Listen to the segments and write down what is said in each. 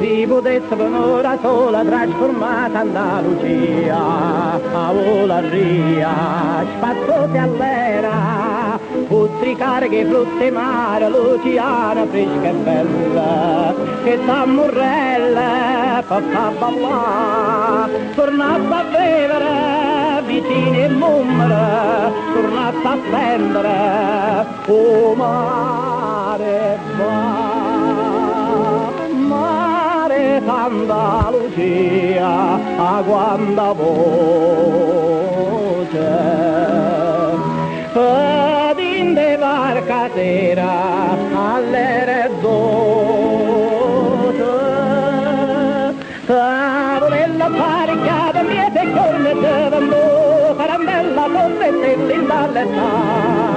si potesse per un'ora sola trasformata Andalucia, a volaria, spazzosi all'era, puzzi cariche, frutte mare, l'oceana fresca e bella, che s'ammurrella, fa ballare, tornava a bere, vicini e mummere, tornava a spendere, oh mare va. Andalucia a quanta voce ed in de barca sera alle dote tavolella paricata miete corne de bambù carambella con stelle in balletta.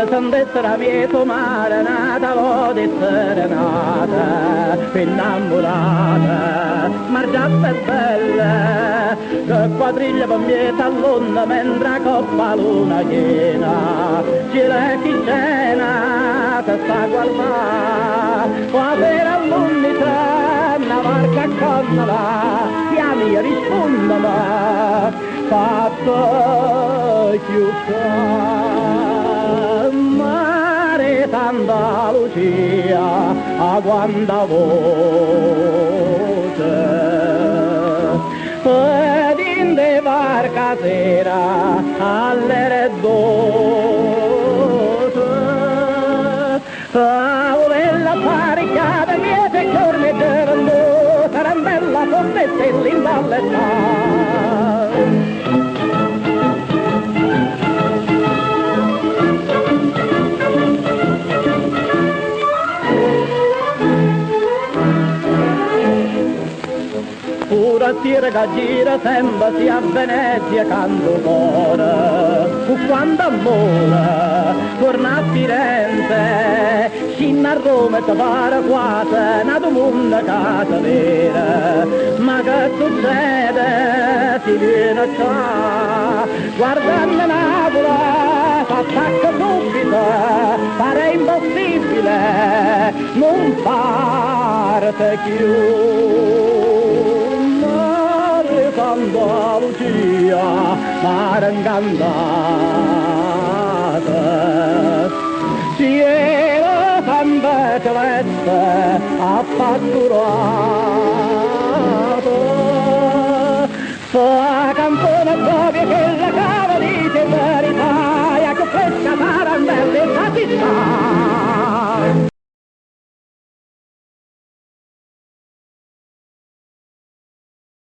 S'andessera vieto mare, nata vode serenata, innamorata, margiata e bella, che quadriglia per mieta all'onda, mentre coppa luna piena, c'è chi cena, che sta a guardare, qua per all'unità, una barca a consola, chiami e rispondami, fatto chiusa. Mare d'Andalucia a quanta voce ed in de barca sera alle dote tavolella paricata miete corne de bambù carambella con le stelle in balletta. Pura tira che gira sempre sia a Venezia canto cuore, fu quando amore torna a Firenze, scina a Roma e ti pare quasi nato mondo casa vera, ma che succede si viene qua, guardando Napoli s'attacca subito, pare impossibile, non parte più. Andalucia, mare incantata, cielo sempre celeste affacturato, sa canzone proprio che la cava dice verità, e che fresca tarantella e